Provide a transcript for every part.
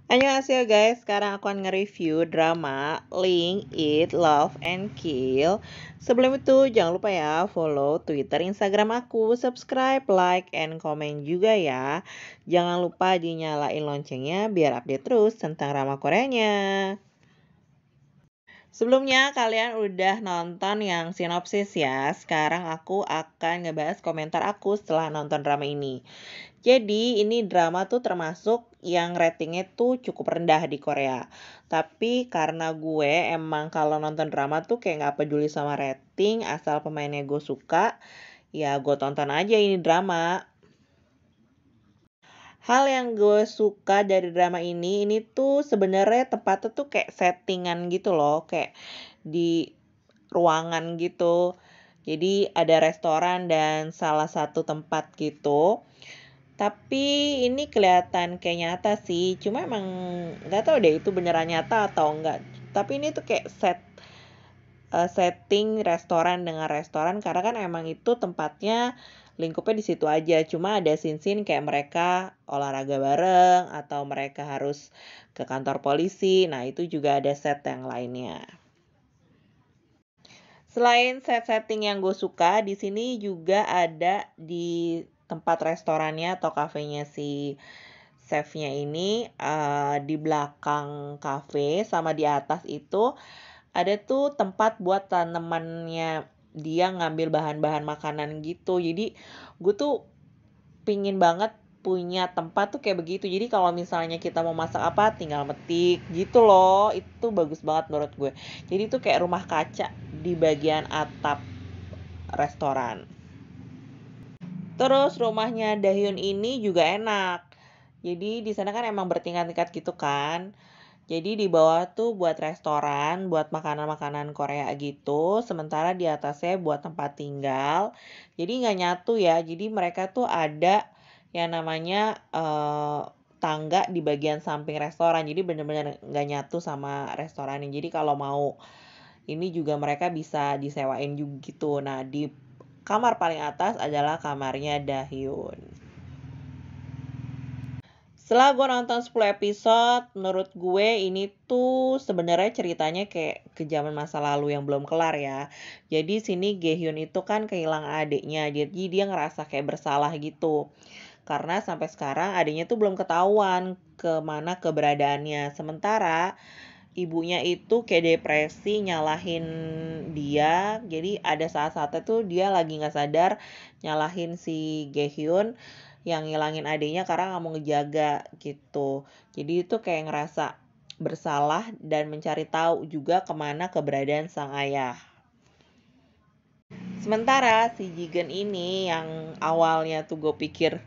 Annyeonghaseyo guys, sekarang aku akan nge-review drama Link, Eat, Love, and Kill. Sebelum itu jangan lupa ya follow Twitter, Instagram aku, subscribe, like, and comment juga ya. Jangan lupa dinyalain loncengnya biar update terus tentang drama Koreanya. Sebelumnya kalian udah nonton yang sinopsis ya. Sekarang aku akan ngebahas komentar aku setelah nonton drama ini. Jadi ini drama tuh termasuk yang ratingnya tuh cukup rendah di Korea. Tapi karena gue emang kalau nonton drama tuh kayak gak peduli sama rating, asal pemainnya gue suka, ya gue tonton aja ini drama. Hal yang gue suka dari drama ini tuh sebenarnya tempatnya tuh kayak settingan gitu loh, kayak di ruangan gitu. Jadi ada restoran dan salah satu tempat gitu. Tapi ini kelihatan kayak nyata sih. Cuma emang nggak tahu deh itu beneran nyata atau enggak. Tapi ini tuh kayak setting restoran dengan restoran karena kan emang itu tempatnya lingkupnya di situ aja. Cuma ada scene-scene kayak mereka olahraga bareng atau mereka harus ke kantor polisi. Nah, itu juga ada set yang lainnya. Selain setting yang gue suka, di sini juga ada di tempat restorannya atau kafenya si chefnya ini, di belakang cafe sama di atas itu ada tuh tempat buat tanamannya dia ngambil bahan-bahan makanan gitu. Jadi gue tuh pingin banget punya tempat tuh kayak begitu. Jadi kalau misalnya kita mau masak apa tinggal metik gitu loh. Itu bagus banget menurut gue. Jadi tuh kayak rumah kaca di bagian atap restoran. Terus rumahnya Dahyun ini juga enak. Jadi di sana kan emang bertingkat-tingkat gitu kan. Jadi di bawah tuh buat restoran, buat makanan-makanan Korea gitu. Sementara di atasnya buat tempat tinggal. Jadi nggak nyatu ya. Jadi mereka tuh ada yang namanya tangga di bagian samping restoran. Jadi bener-bener nggak nyatu sama restorannya. Jadi kalau mau ini juga mereka bisa disewain juga gitu. Nah, di kamar paling atas adalah kamarnya Dahyun. Setelah gue nonton 10 episode, menurut gue ini tuh sebenarnya ceritanya kayak ke zaman masa lalu yang belum kelar ya. Jadi sini Gaehyun itu kan kehilangan adiknya, jadi dia ngerasa kayak bersalah gitu. Karena sampai sekarang adiknya tuh belum ketahuan kemana keberadaannya. Sementara ibunya itu kayak depresi nyalahin dia. Jadi ada saat-saatnya tuh dia lagi nggak sadar nyalahin si Gaehyun yang ngilangin adiknya karena nggak mau ngejaga gitu. Jadi itu kayak ngerasa bersalah dan mencari tahu juga kemana keberadaan sang ayah. Sementara si Jigen ini yang awalnya tuh gue pikir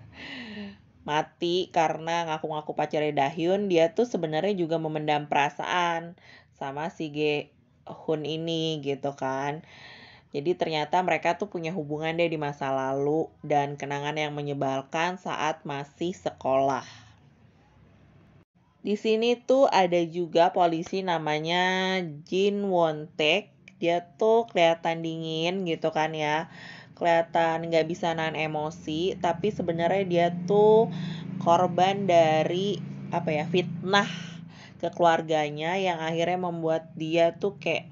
mati karena ngaku-ngaku pacarnya Dahyun, dia tuh sebenarnya juga memendam perasaan sama si Ge-hun ini gitu kan. Jadi ternyata mereka tuh punya hubungan deh di masa lalu dan kenangan yang menyebalkan saat masih sekolah. Di sini tuh ada juga polisi namanya Jin Won-taek. Dia tuh kelihatan dingin gitu kan ya. Kelihatan nggak bisa nahan emosi, tapi sebenarnya dia tuh korban dari apa ya, fitnah ke keluarganya yang akhirnya membuat dia tuh kayak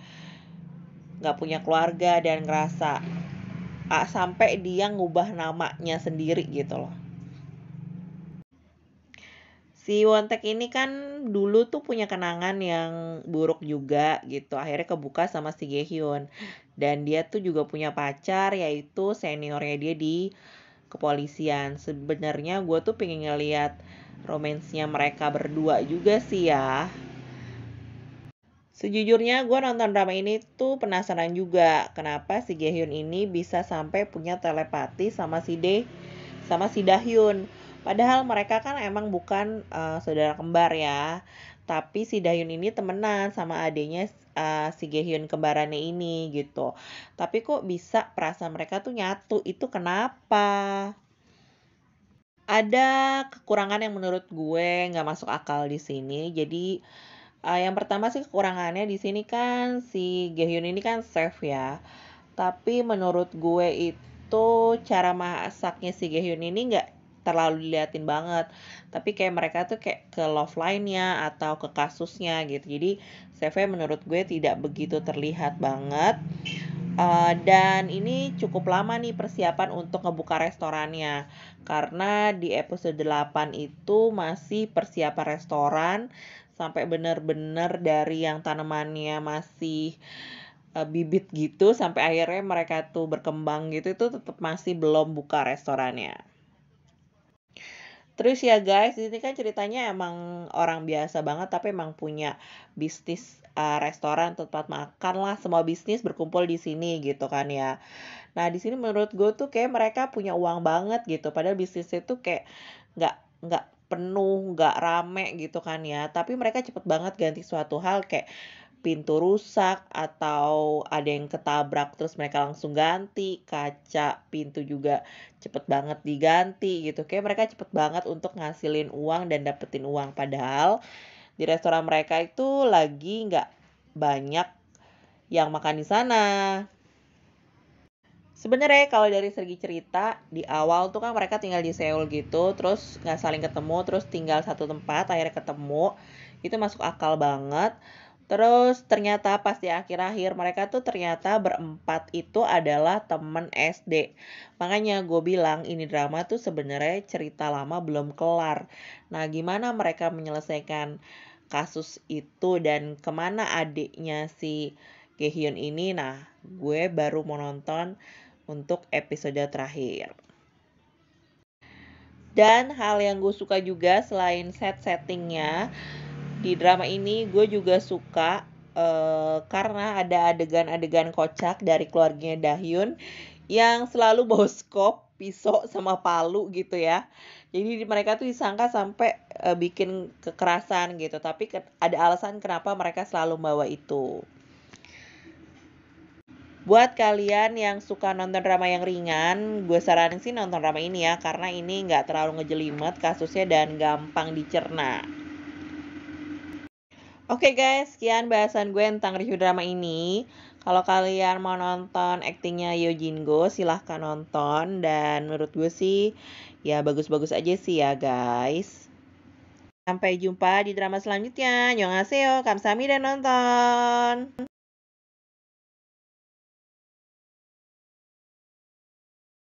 nggak punya keluarga dan ngerasa sampai dia ngubah namanya sendiri gitu loh. Si Wontek ini kan dulu tuh punya kenangan yang buruk juga gitu. Akhirnya kebuka sama si Gaehyun. Dan dia tuh juga punya pacar yaitu seniornya dia di kepolisian. Sebenarnya gue tuh pengen ngeliat romansnya mereka berdua juga sih ya. Sejujurnya gue nonton drama ini tuh penasaran juga kenapa si Gaehyun ini bisa sampai punya telepati sama si Dahyun. Padahal mereka kan emang bukan saudara kembar ya. Tapi si Dahyun ini temenan sama adiknya si Gaehyun kembarannya ini gitu. Tapi kok bisa perasaan mereka tuh nyatu? Itu kenapa? Ada kekurangan yang menurut gue nggak masuk akal di sini. Jadi yang pertama sih kekurangannya di sini kan si Gaehyun ini kan chef ya. Tapi menurut gue itu cara masaknya si Gaehyun ini terlalu diliatin banget. Tapi kayak mereka tuh kayak ke love line-nya atau ke kasusnya gitu. Jadi CV menurut gue tidak begitu terlihat banget. Dan ini cukup lama nih persiapan untuk ngebuka restorannya. Karena di episode 8 itu masih persiapan restoran sampai bener-bener dari yang tanamannya masih bibit gitu sampai akhirnya mereka tuh berkembang gitu, itu tetap masih belum buka restorannya. Terus ya guys, ini kan ceritanya emang orang biasa banget tapi emang punya bisnis restoran, tempat makan lah, semua bisnis berkumpul di sini gitu kan ya. Nah, di sini menurut gue tuh kayak mereka punya uang banget gitu, padahal bisnisnya tuh kayak nggak penuh, nggak rame gitu kan ya. Tapi mereka cepet banget ganti suatu hal kayak pintu rusak atau ada yang ketabrak terus mereka langsung ganti, kaca pintu juga cepet banget diganti gitu. Kayak mereka cepet banget untuk ngasilin uang dan dapetin uang. Padahal di restoran mereka itu lagi nggak banyak yang makan di sana. Sebenarnya kalau dari segi cerita, di awal tuh kan mereka tinggal di Seoul gitu, terus nggak saling ketemu, terus tinggal satu tempat, akhirnya ketemu. Itu masuk akal banget. Terus ternyata pas di akhir-akhir mereka tuh ternyata berempat itu adalah temen SD. Makanya gue bilang ini drama tuh sebenarnya cerita lama belum kelar. Nah, gimana mereka menyelesaikan kasus itu dan kemana adiknya si Gehyun ini? Nah, gue baru mau nonton untuk episode terakhir. Dan hal yang gue suka juga selain settingnya di drama ini, gue juga suka karena ada adegan-adegan kocak dari keluarganya Dahyun yang selalu bawa skop, pisau sama palu gitu ya. Jadi mereka tuh disangka sampai bikin kekerasan gitu, tapi ada alasan kenapa mereka selalu bawa itu. Buat kalian yang suka nonton drama yang ringan, gue saranin sih nonton drama ini ya, karena ini nggak terlalu ngejelimet kasusnya dan gampang dicerna. Oke guys, sekian bahasan gue tentang review drama ini. Kalau kalian mau nonton aktingnya Yoo Jin Go, silahkan nonton. Dan menurut gue sih, ya bagus-bagus aja sih ya guys. Sampai jumpa di drama selanjutnya. Annyeonghaseyo, kamsahamnida nonton.